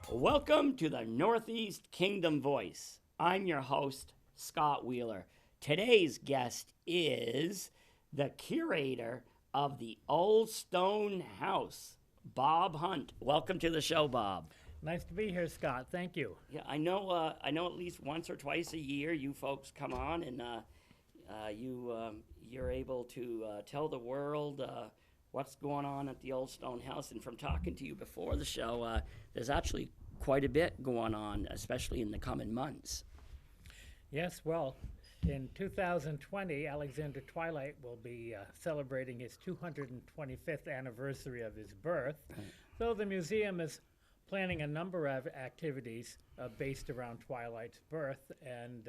Welcome to the Northeast Kingdom Voice. I'm your host, Scott Wheeler. Today's guest is the curator of the Old Stone House, Bob Hunt. Welcome to the show, Bob. Nice to be here, Scott. Thank you. Yeah, I know at least once or twice a year you folks come on and you're able to tell the world what's going on at the Old Stone House. And from talking to you before the show, there's actually quite a bit going on, especially in the coming months. Yes, well, in 2020, Alexander Twilight will be celebrating his 225th anniversary of his birth. So the museum is planning a number of activities based around Twilight's birth and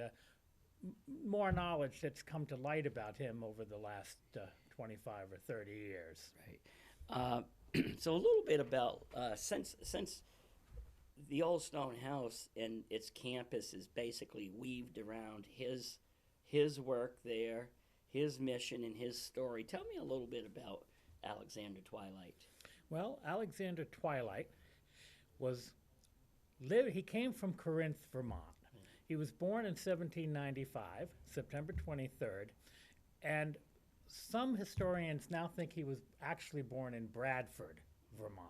more knowledge that's come to light about him over the last 25 or 30 years. Right. So a little bit about since the Old Stone House and its campus is basically weaved around his work there, his mission and his story. Tell me a little bit about Alexander Twilight. Well, Alexander Twilight he came from Corinth, Vermont. He was born in 1795, September 23rd, and some historians now think he was actually born in Bradford, Vermont.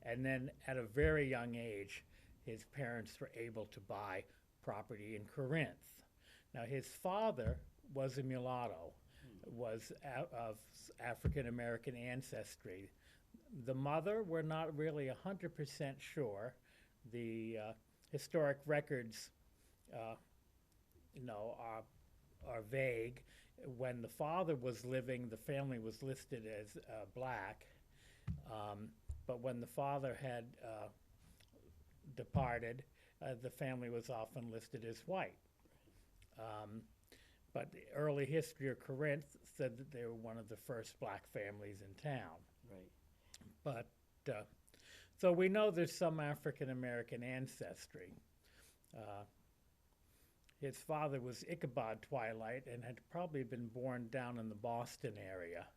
And then at a very young age, his parents were able to buy property in Corinth. Now, his father was a mulatto, was of African-American ancestry. The mother, we're not really 100% sure. The historic records, are vague. When the father was living, the family was listed as black. But when the father had departed, the family was often listed as white. But the early history of Corinth said that they were one of the first black families in town. Right. But so we know there's some African-American ancestry. His father was Ichabod Twilight and had probably been born down in the Boston area.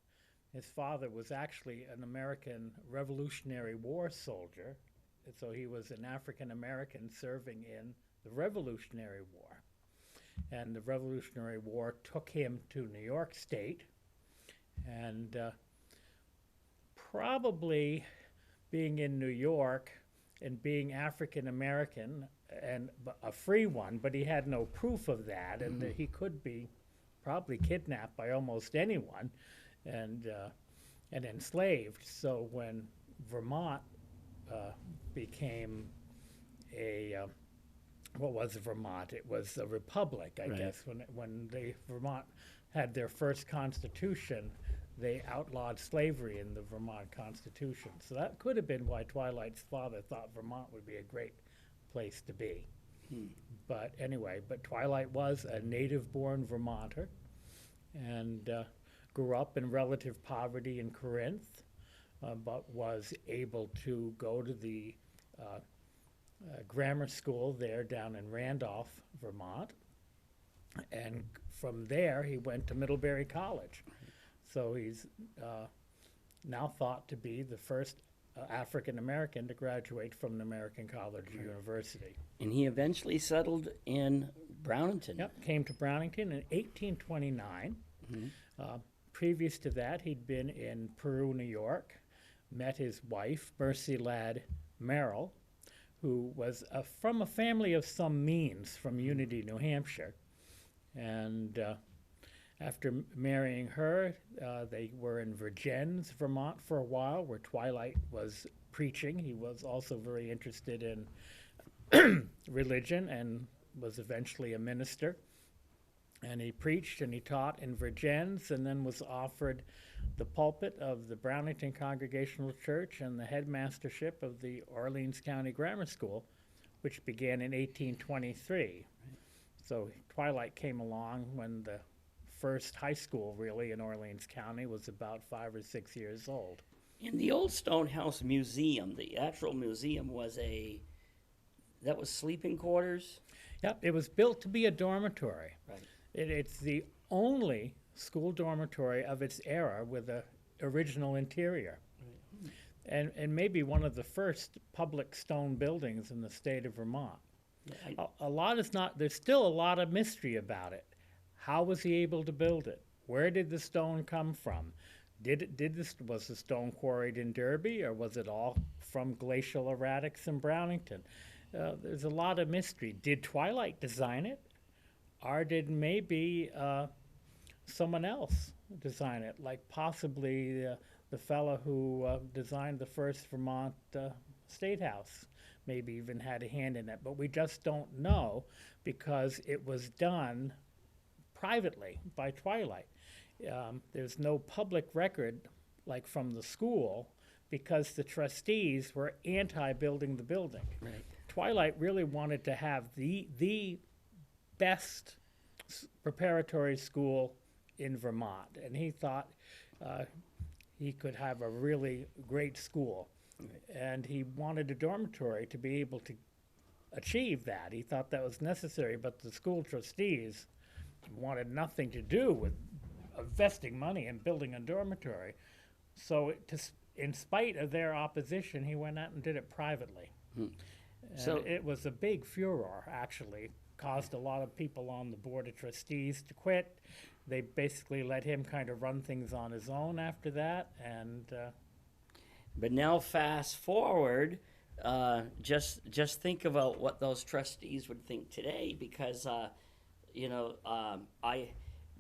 His father was actually an American Revolutionary War soldier, so he was an African-American serving in the Revolutionary War. And the Revolutionary War took him to New York State, and probably being in New York and being African-American and a free one, but he had no proof of that, and that he could be probably kidnapped by almost anyone and enslaved. So when Vermont became what was Vermont? It was a republic, I guess. When Vermont had their first constitution, they outlawed slavery in the Vermont Constitution. So that could have been why Twilight's father thought Vermont would be a great place to be. But anyway, Twilight was a native-born Vermonter and grew up in relative poverty in Corinth, but was able to go to the grammar school there down in Randolph, Vermont. And from there, he went to Middlebury College. So he's now thought to be the first African-American to graduate from an American college or university. And he eventually settled in Brownington. Yep, came to Brownington in 1829. Previous to that, he'd been in Peru, New York, met his wife, Mercy Ladd Merrill, who was from a family of some means from Unity, New Hampshire. And after marrying her, they were in Vergennes, Vermont for a while, where Twilight was preaching. He was also very interested in religion and was eventually a minister. And he preached and he taught in Vergennes, and then was offered the pulpit of the Brownington Congregational Church and the headmastership of the Orleans County Grammar School, which began in 1823. So Twilight came along when the first high school, really, in Orleans County was about 5 or 6 years old. In the Old Stone House Museum, the actual museum was a that was sleeping quarters? Yep, it was built to be a dormitory. Right. It's the only school dormitory of its era with a original interior. And maybe one of the first public stone buildings in the state of Vermont. Yeah, A lot is not, there's still a lot of mystery about it. How was he able to build it? Where did the stone come from? Was the stone quarried in Derby, or was it all from glacial erratics in Brownington? There's a lot of mystery. Did Twilight design it? Or did maybe someone else design it, like possibly the fellow who designed the first Vermont State House maybe even had a hand in it, but we just don't know because it was done privately by Twilight. There's no public record like from the school because the trustees were anti-building the building. right. Twilight really wanted to have the best preparatory school in Vermont, and he thought he could have a really great school. Right. And he wanted a dormitory to be able to achieve that. He thought that was necessary, but the school trustees wanted nothing to do with investing money in building a dormitory. So in spite of their opposition, he went out and did it privately. And So- it was a big furor, actually. Caused a lot of people on the board of trustees to quit. They basically let him kind of run things on his own after that, and But now fast forward, just think about what those trustees would think today, because I,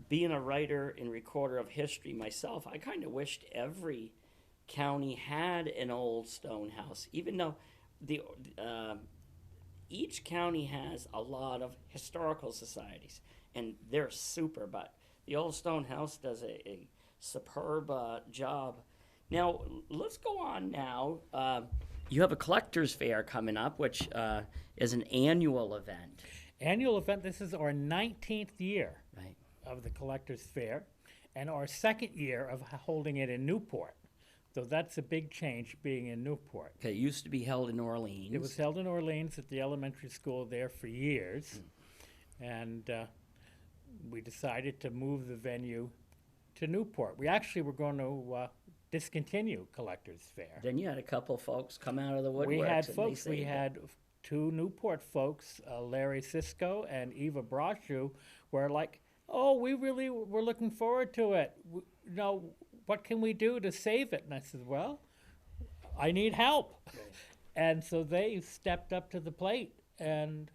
being a writer and recorder of history myself, I kind of wished every county had an old stone house, even though each county has a lot of historical societies, and they're super, but the Old Stone House does a superb job. Now, let's go on now. You have a collector's fair coming up, which is an annual event. annual event. This is our 19th year Right. of the Collectors Fair and our second year of holding it in Newport. So that's a big change, being in Newport. Okay, it used to be held in Orleans. It was held in Orleans at the elementary school there for years. And we decided to move the venue to Newport. We actually were going to discontinue Collectors Fair. Then you had a couple folks come out of the woodworks. We had and they folks, we saved it. had two Newport folks, Larry Cisco and Eva Brashu, were like, oh, we really were looking forward to it. What can we do to save it? And I said, well, I need help. And so they stepped up to the plate and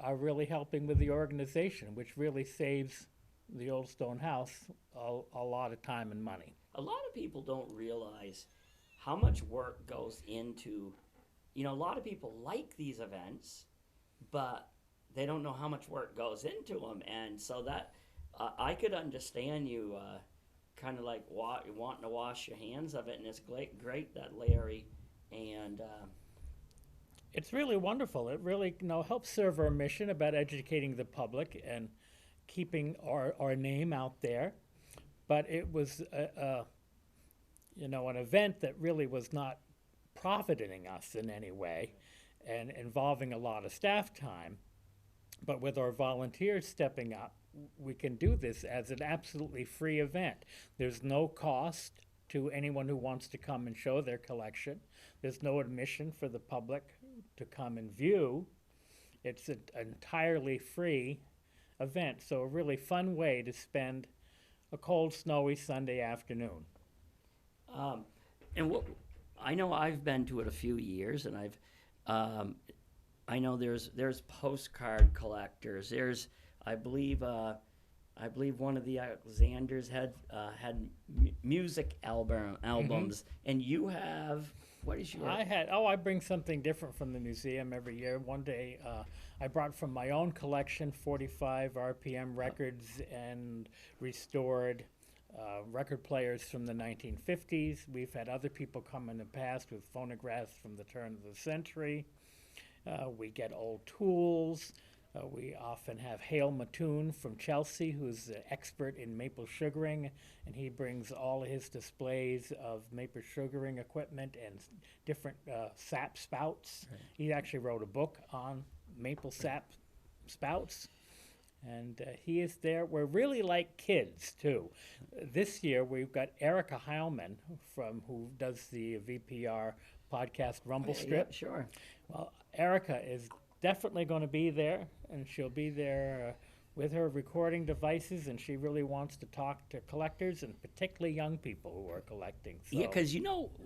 are really helping with the organization, which really saves the Old Stone House a lot of time and money. A lot of people don't realize how much work goes into, a lot of people like these events, but they don't know how much work goes into them. And so that, I could understand you kind of like wanting to wash your hands of it. And it's great that Larry and It's really wonderful. It really helps serve our mission about educating the public and keeping our name out there. But it was an event that really was not profiting us in any way and involving a lot of staff time. But with our volunteers stepping up, we can do this as an absolutely free event. There's no cost to anyone who wants to come and show their collection. There's no admission for the public to come and view. It's an entirely free event, so a really fun way to spend a cold, snowy Sunday afternoon. and what I know, I've been to it a few years, and I know there's postcard collectors. There's I believe one of the Alexanders had music albums, and you have, what is your? I bring something different from the museum every year. One day I brought from my own collection 45 RPM records and restored record players from the 1950s. We've had other people come in the past with phonographs from the turn of the century. We get old tools. We often have Hale Mattoon from Chelsea, who's an expert in maple sugaring, and he brings all of his displays of maple sugaring equipment and different sap spouts. Right. He actually wrote a book on maple sap spouts, and he is there. We're really like kids, too. This year, we've got Erica Heilman, who does the VPR podcast Rumble Strip. Yeah, sure. Well, Erica is definitely going to be there, and she'll be there with her recording devices, and she really wants to talk to collectors, and particularly young people who are collecting. So. Yeah, because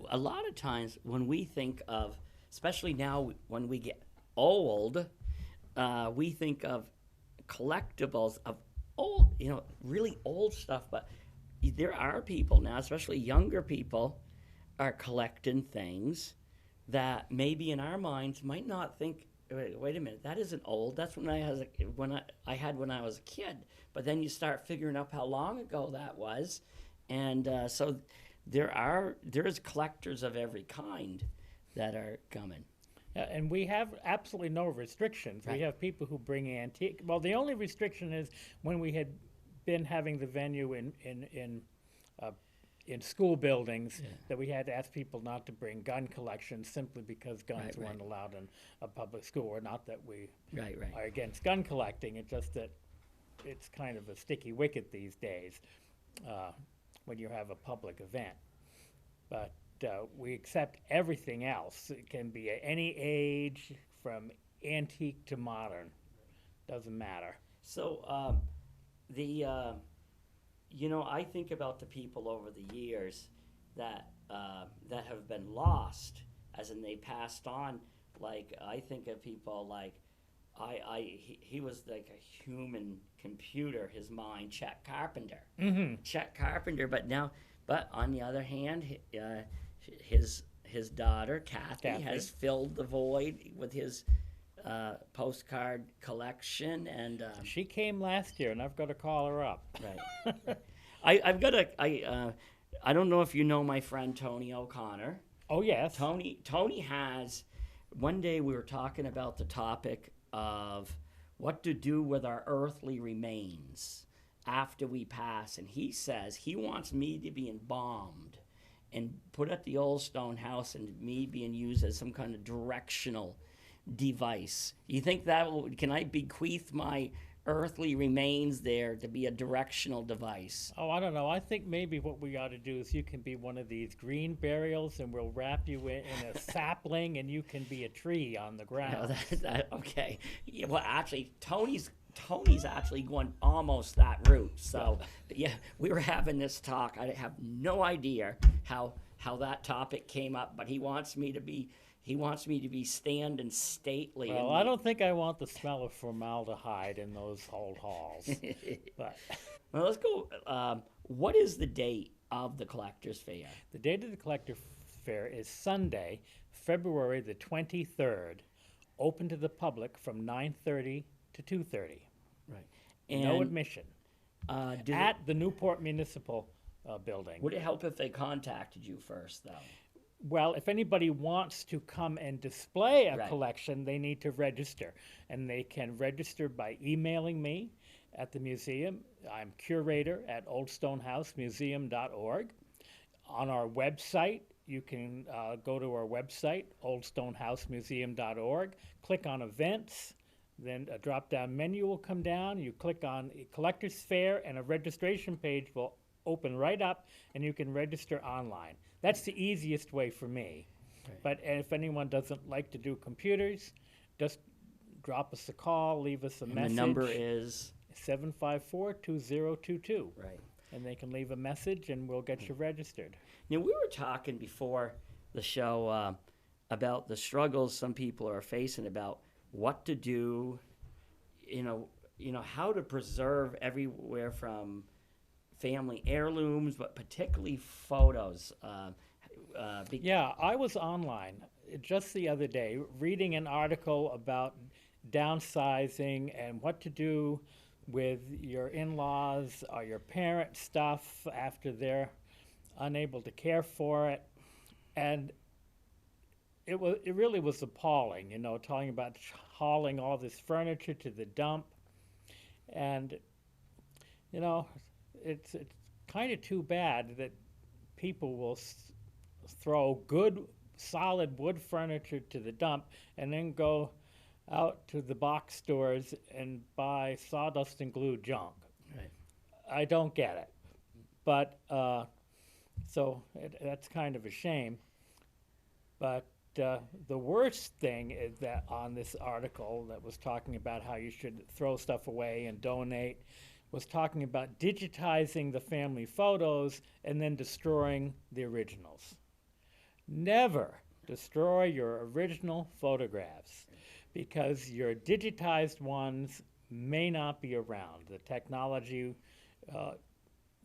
a lot of times when we think of, especially now when we get old, we think of collectibles of old, really old stuff. But there are people now, especially younger people, are collecting things that maybe in our minds might not think. Wait a minute, that isn't old. That's when I had when I was a kid. But then you start figuring out how long ago that was, and so there's collectors of every kind that are coming. And we have absolutely no restrictions. Right. We have people who bring antique. Well, the only restriction is when we had been having the venue in school buildings, that we had to ask people not to bring gun collections simply because guns weren't allowed in a public school. Or not that we are against gun collecting. It's just that it's kind of a sticky wicket these days when you have a public event. But we accept everything else. It can be at any age, from antique to modern. Doesn't matter. So I think about the people over the years that have been lost, as in they passed on. Like, I think of people like he was like a human computer. His mind, Chet Carpenter. Mm-hmm. Chet Carpenter. But on the other hand, his daughter Kathy has filled the void with his postcard collection, and she came last year, and I've got to call her up. Right. I don't know if you know my friend Tony O'Connor. Oh yes. Tony has. One day we were talking about the topic of what to do with our earthly remains after we pass, and he says he wants me to be embalmed and put at the old stone house, and me being used as some kind of directional device. You think can I bequeath my earthly remains there to be a directional device? Oh, I don't know. I think maybe what we ought to do is you can be one of these green burials, and we'll wrap you in a sapling, and you can be a tree on the ground. No, okay. Yeah, well, actually, Tony's actually going almost that route. So, yeah, we were having this talk. I have no idea how that topic came up, but he wants me to be standing stately. Well, I don't think I want the smell of formaldehyde in those old halls. But well, let's go. What is the date of the Collectors Fair? The date of the Collector Fair is Sunday, February the 23rd, open to the public from 9:30 to 2:30. Right. No admission. At the Newport Municipal Building. Would it help if they contacted you first, though? Well, if anybody wants to come and display a Right. collection, they need to register. And they can register by emailing me at the museum. I'm curator at oldstonehousemuseum.org. On our website, you can go to our website, oldstonehousemuseum.org, click on events, then a drop-down menu will come down. You click on Collectors Fair, and a registration page will open right up, and you can register online. That's the easiest way for me. Right. But if anyone doesn't like to do computers, just drop us a call, leave us a message. The number is 754-2022. right. And they can leave a message, and we'll get you registered. Now, we were talking before the show about the struggles some people are facing about what to do, how to preserve everywhere from family heirlooms, but particularly photos. Yeah, I was online just the other day reading an article about downsizing and what to do with your in-laws or your parents' stuff after they're unable to care for it. And it really was appalling, you know, talking about hauling all this furniture to the dump, and you know, it's kind of too bad that people will throw good solid wood furniture to the dump and then go out to the box stores and buy sawdust and glue junk. Right. I don't get it, but that's kind of a shame. But the worst thing is that on this article that was talking about how you should throw stuff away and donate was talking about digitizing the family photos and then destroying the originals. Never destroy your original photographs because your digitized ones may not be around. The technology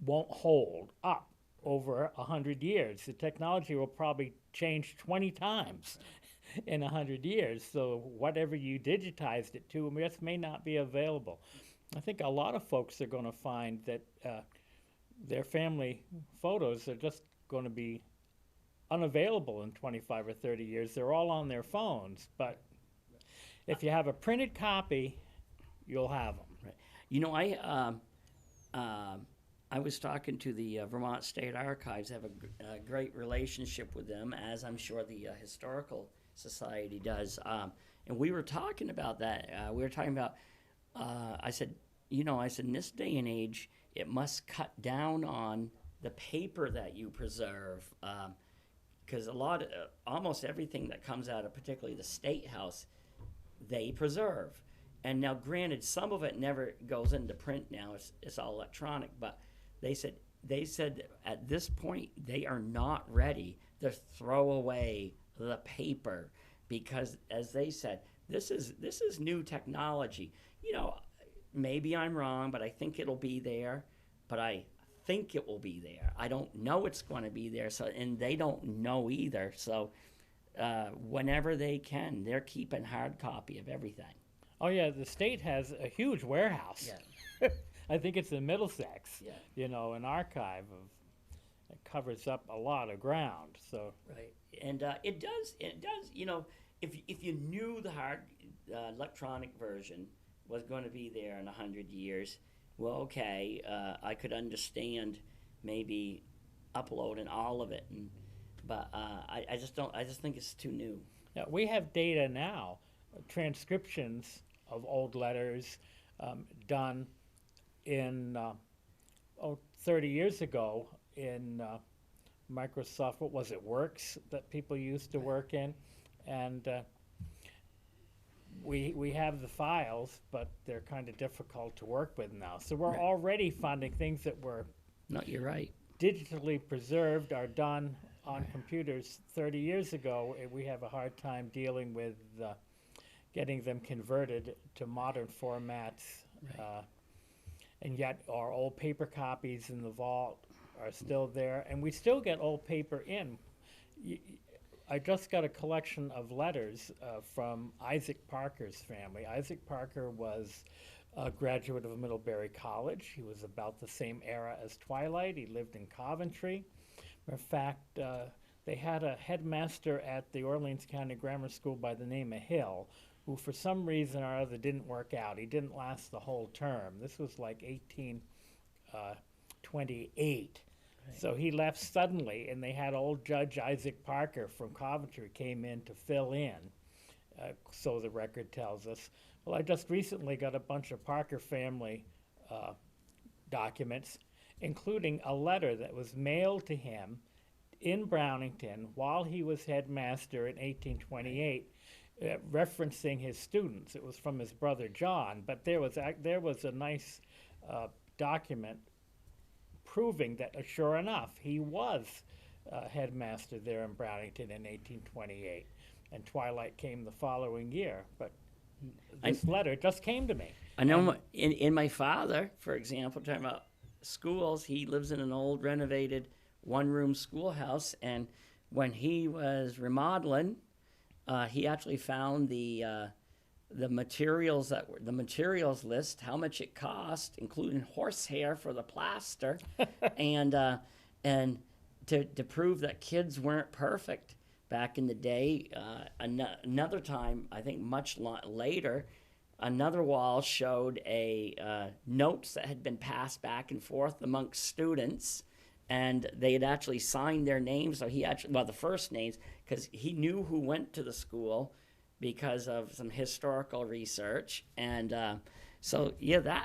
won't hold up over 100 years. The technology will probably change 20 times in 100 years. So whatever you digitized it to just may not be available. I think a lot of folks are going to find that their family photos are just going to be unavailable in 25 or 30 years. They're all on their phones, but if you have a printed copy, you'll have them. Right. You know, I was talking to the Vermont State Archives. I have a great relationship with them, as I'm sure the Historical Society does. And we were talking about that. We were talking about, I said, in this day and age, it must cut down on the paper that you preserve. Because almost everything that comes out of particularly the State House, they preserve. And now, granted, some of it never goes into print now. It's all electronic. But they said at this point they are not ready to throw away the paper because, as they said, this is new technology. You know, maybe I'm wrong, but I think it'll be there. But I think it will be there. I don't know it's going to be there. So, and they don't know either. So, whenever they can, they're keeping hard copy of everything. Oh yeah, the state has a huge warehouse. Yeah. I think it's in Middlesex. Yeah. You know, an archive that covers up a lot of ground. So. Right, and it does. You know, if you knew the hard electronic version was going to be there in 100 years, well, okay, I could understand maybe uploading all of it, but I just don't. I just think it's too new. Yeah, we have data now, transcriptions of old letters done in 30 years ago in Microsoft. What was it? Works that people used to work in, and we have the files, but they're kind of difficult to work with now. So we're already finding things that were you're right. digitally preserved are done on computers 30 years ago. We have a hard time dealing with getting them converted to modern formats. Right. And yet our old paper copies in the vault are still there, and we still get old paper in. I just got a collection of letters from Isaac Parker's family. Isaac Parker was a graduate of Middlebury College. He was about the same era as Twilight. He lived in Coventry. In fact, they had a headmaster at the Orleans County Grammar School by the name of Hill, who for some reason or other didn't work out. He didn't last the whole term. This was like 1828. Right. So he left suddenly, and they had old Judge Isaac Parker from Coventry came in to fill in, so the record tells us. Well, I just recently got a bunch of Parker family documents, including a letter that was mailed to him in Brownington while he was headmaster in 1828. Referencing his students. It was from his brother John, but there was a nice document proving that, sure enough, he was headmaster there in Brownington in 1828, and Twilight came the following year. But this letter just came to me. I know in my father, for example, talking about schools, he lives in an old renovated one-room schoolhouse, and when he was remodeling, he actually found the materials the materials list, how much it cost, including horsehair for the plaster, and to prove that kids weren't perfect, back in the day. Another time, I think later, another wall showed notes that had been passed back and forth amongst students, and they had actually signed their names. So the first names, because he knew who went to the school because of some historical research. And so, yeah,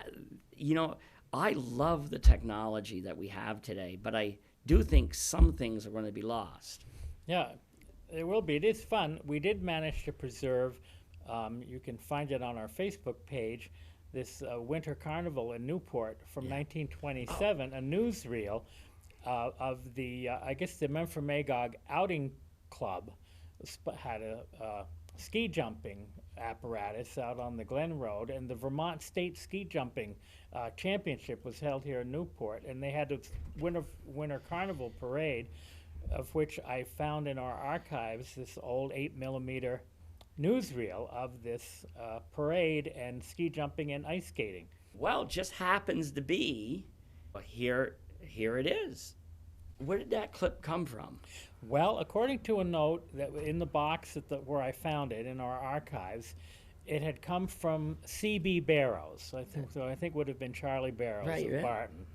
I love the technology that we have today, but I do think some things are going to be lost. Yeah, it will be. It is fun. We did manage to preserve, you can find it on our Facebook page, this Winter Carnival in Newport from 1927, a newsreel of the, I guess the Memphremagog Outing Club had a ski jumping apparatus out on the Glen Road, and the Vermont State Ski Jumping Championship was held here in Newport, and they had a winter carnival parade, of which I found in our archives this old 8mm newsreel of this parade and ski jumping and ice skating. Well, it just happens to be here it is. Where did that clip come from? Well, according to a note that in the box where I found it in our archives, it had come from C.B. Barrows. I think would have been Charlie Barrows of Barton.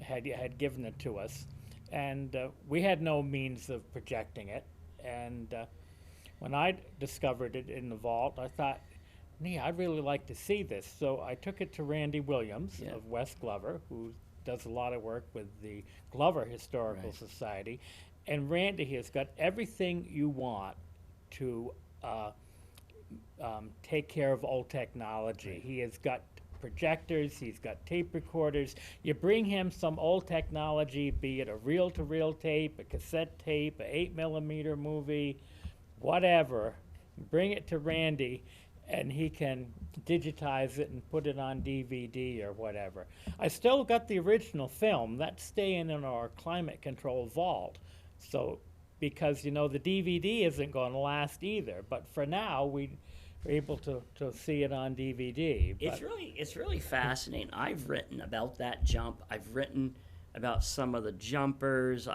Had given it to us, and we had no means of projecting it. And when I discovered it in the vault, I thought, I'd really like to see this. So I took it to Randy Williams of West Glover, who does a lot of work with the Glover Historical Society. And Randy has got everything you want to take care of old technology. He has got projectors, he's got tape recorders. You bring him some old technology, be it a reel-to-reel tape, a cassette tape, an 8mm movie, whatever, bring it to Randy, and he can digitize it and put it on DVD or whatever. I still got the original film. That's staying in our climate control vault. So, because, the DVD isn't going to last either. But for now, we're able to see it on DVD. It's really fascinating. I've written about that jump. I've written about some of the jumpers.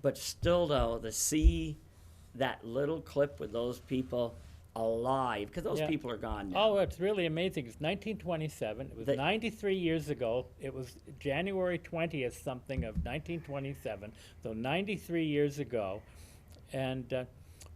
But still, though, to see that little clip with those people alive, because those people are gone now. Oh, it's really amazing. It's 1927. It was 93 years ago. It was January 20th something of 1927, so 93 years ago. And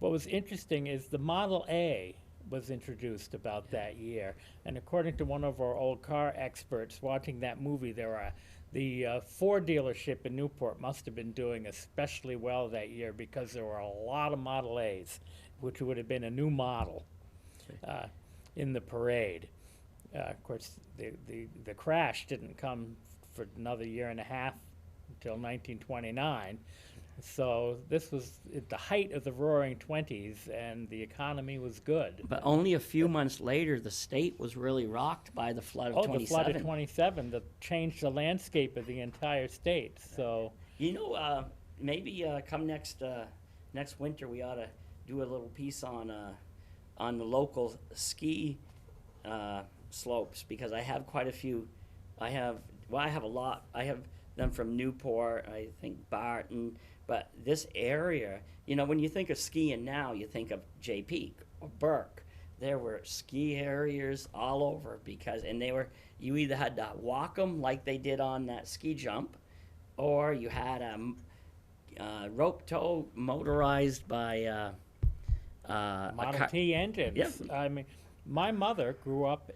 what was interesting is the Model A was introduced about that year. And according to one of our old car experts watching that movie, the Ford dealership in Newport must have been doing especially well that year because there were a lot of Model A's, which would have been a new model in the parade. Of course, the crash didn't come for another year and a half until 1929. So this was at the height of the Roaring '20s, and the economy was good. But only a few months later, the state was really rocked by the flood of 27. The flood of 27 that changed the landscape of the entire state. So maybe come next winter, we ought to do a little piece on the local ski slopes, because I have quite a few. I have a lot. I have them from Newport, I think Barton, but this area, when you think of skiing now, you think of Jay Peak or Burke. There were ski areas all over you either had to walk them like they did on that ski jump, or you had a rope tow motorized by Model T engines. Yep. I mean, my mother grew up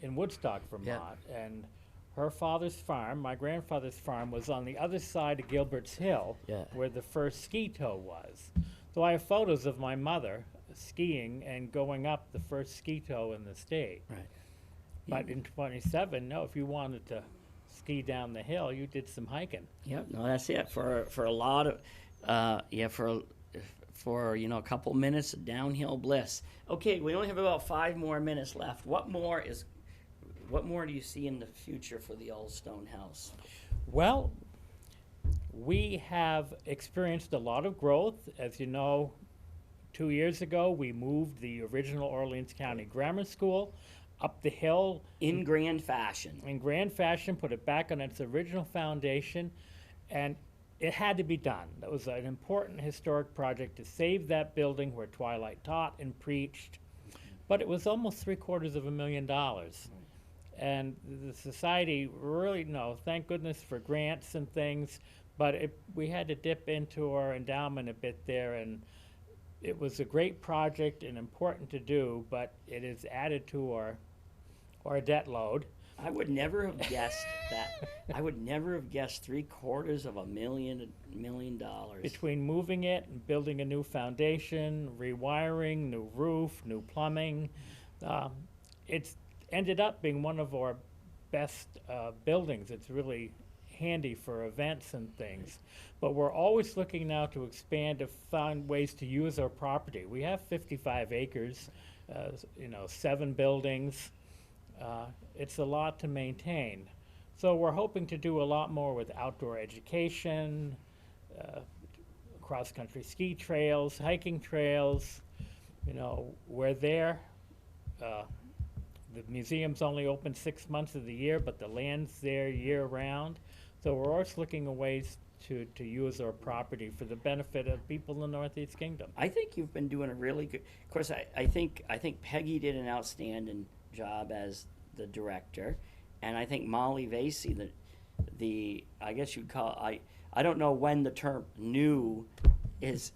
in Woodstock, Vermont, and her father's farm, my grandfather's farm, was on the other side of Gilbert's Hill, where the first ski tow was. So I have photos of my mother skiing and going up the first ski tow in the state. Right. But in 27, if you wanted to ski down the hill, you did some hiking. Yep. No, that's it. For a lot of for a couple minutes of downhill bliss. Okay, we only have about 5 more minutes left. What more do you see in the future for the Old Stone House? Well, we have experienced a lot of growth. As you know, 2 years ago, we moved the original Orleans County Grammar School up the hill. In grand fashion. In grand fashion, put it back on its original foundation. And it had to be done. That was an important historic project to save that building where Twilight taught and preached. But it was almost $750,000. And the society really, no, thank goodness for grants and things, but we had to dip into our endowment a bit there, and it was a great project and important to do, but it is added to our debt load. I would never have guessed that. I would never have guessed $750,000. Between moving it and building a new foundation, rewiring, new roof, new plumbing, it's ended up being one of our best buildings. It's really handy for events and things. But we're always looking now to expand to find ways to use our property. We have 55 acres, 7 buildings. It's a lot to maintain. So we're hoping to do a lot more with outdoor education, cross-country ski trails, hiking trails. We're there. The museum's only open 6 months of the year, but the land's there year-round. So we're always looking at ways to use our property for the benefit of people in the Northeast Kingdom. I think you've been doing a really good. Of course, I think Peggy did an outstanding job as the director, and I think Molly Vasey, the I guess you'd call I don't know when the term new is.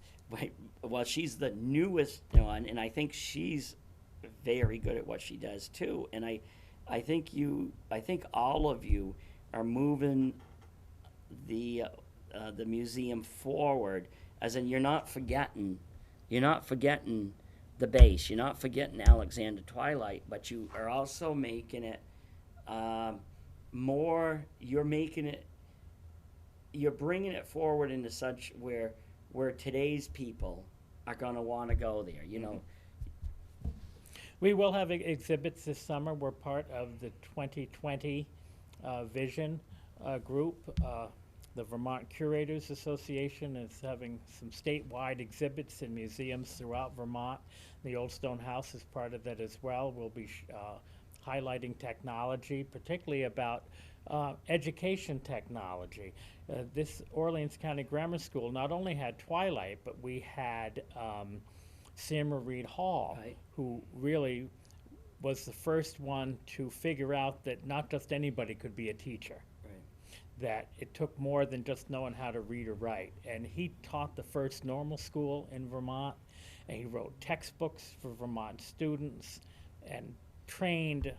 Well, she's the newest one, and I think she's very good at what she does too. And I think all of you are moving the museum forward, as in you're not forgetting the base, you're not forgetting Alexander Twilight, but you are also making it more. You're bringing it forward into such where today's people are going to want to go there. We will have exhibits this summer. We're part of the 2020 vision group. The Vermont Curators Association is having some statewide exhibits in museums throughout Vermont. The Old Stone House is part of that as well. We'll be highlighting technology, particularly about education technology. This Orleans County Grammar School not only had Twilight, but we had Sam Reed Hall, Right. who really was the first one to figure out that not just anybody could be a teacher, that it took more than just knowing how to read or write. And he taught the first normal school in Vermont, and he wrote textbooks for Vermont students and trained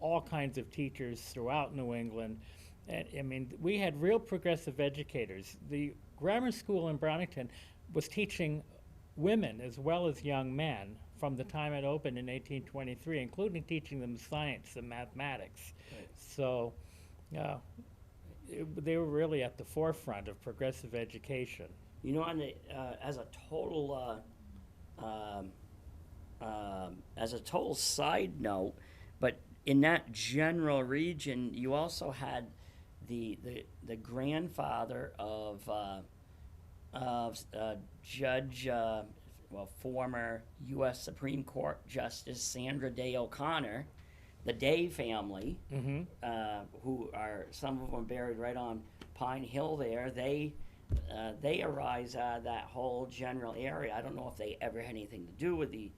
all kinds of teachers throughout New England. And I mean, we had real progressive educators. The grammar school in Brownington was teaching women as well as young men from the time it opened in 1823, including teaching them science and mathematics. Right. So they were really at the forefront of progressive education. As a total side note, but in that general region, you also had the grandfather of Judge, former U.S. Supreme Court Justice Sandra Day O'Connor, the Day family, who are some of them buried right on Pine Hill there. They arise out of that whole general area. I don't know if they ever had anything to do with the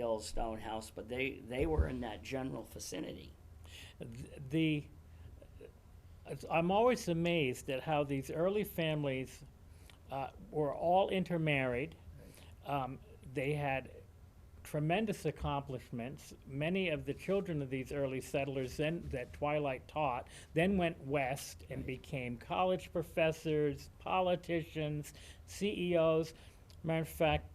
Old Stone House, but they were in that general vicinity. I'm always amazed at how these early families were all intermarried. They had tremendous accomplishments. Many of the children of these early settlers that Twilight taught then went west and became college professors, politicians, CEOs. Matter of fact,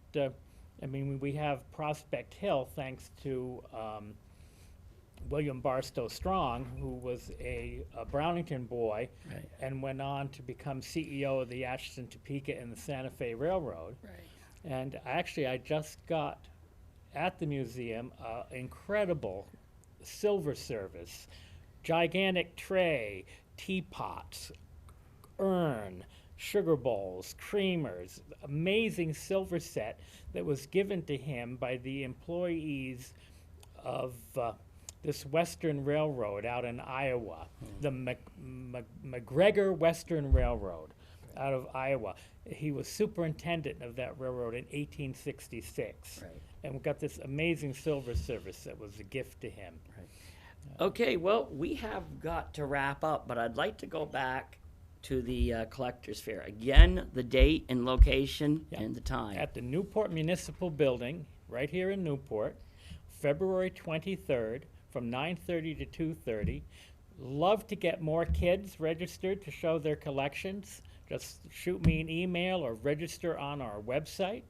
we have Prospect Hill thanks to William Barstow Strong, who was a Brownington boy, Right. and went on to become CEO of the Atchison, Topeka, and the Santa Fe Railroad. Right. And actually, I just got at the museum incredible silver service, gigantic tray, teapots, urn, sugar bowls, creamers, amazing silver set that was given to him by the employees of this Western Railroad out in Iowa, the McGregor Western Railroad. out of Iowa. He was superintendent of that railroad in 1866. Right. And we got this amazing silver service that was a gift to him. Okay, well, we have got to wrap up, but I'd like to go back to the Collectors Fair. Again, the date and location and the time. At the Newport Municipal Building, right here in Newport, February 23rd, from 9:30 to 2:30. Love to get more kids registered to show their collections. Just shoot me an email or register on our website.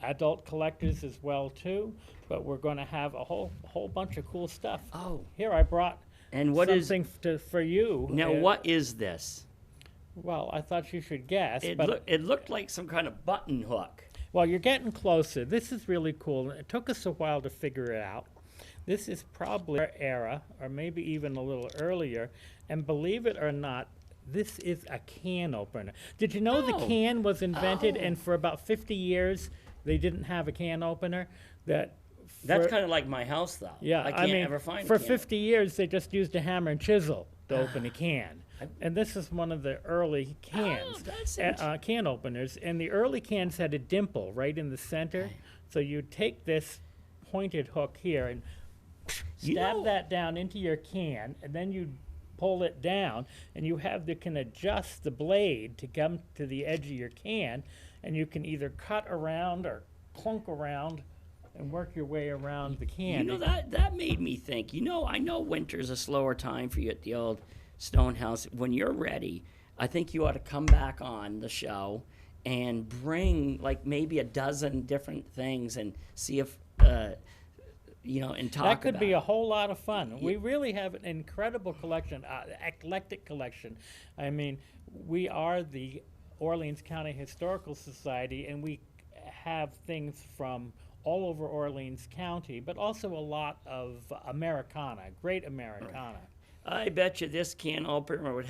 Adult collectors as well too, but we're going to have a whole bunch of cool stuff. Oh. Here I brought And what is something for you. now? What is this? Well, I thought you should guess. It looked like some kind of button hook. Well, you're getting closer. This is really cool. It took us a while to figure it out. This is probably our era, or maybe even a little earlier. And believe it or not, this is a can opener. Did you know the can was invented, and for about 50 years, they didn't have a can opener? That's kind of like my house, though. Yeah, I can't mean, ever find for a can. 50 years, they just used a hammer and chisel to open a can. And this is one of the early cans, can openers. And the early cans had a dimple right in the center. So you'd take this pointed hook here and stab that down into your can, and then you'd pull it down, and you can adjust the blade to come to the edge of your can, and you can either cut around or clunk around and work your way around the can. You know, that made me think. I know winter's a slower time for you at the old Stone House. When you're ready, I think you ought to come back on the show and bring like maybe a dozen different things and see if and talk that could about be it. a whole lot of fun. We really have an incredible collection, eclectic collection. I mean, we are the Orleans County Historical Society, and we have things from all over Orleans County, but also a lot of Americana, great Americana. I bet you this can opener would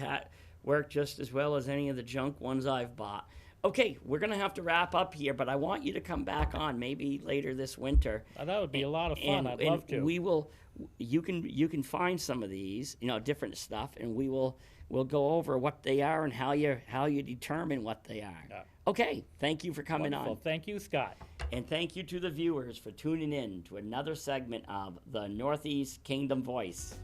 work just as well as any of the junk ones I've bought. Okay, we're going to have to wrap up here, but I want you to come back on maybe later this winter. That would be a lot of fun. I'd love to. We will. You can find some of these, different stuff, and we'll go over what they are and how you determine what they are. Yeah. Okay, thank you for coming on. Thank you, Scott. And thank you to the viewers for tuning in to another segment of the Northeast Kingdom Voice.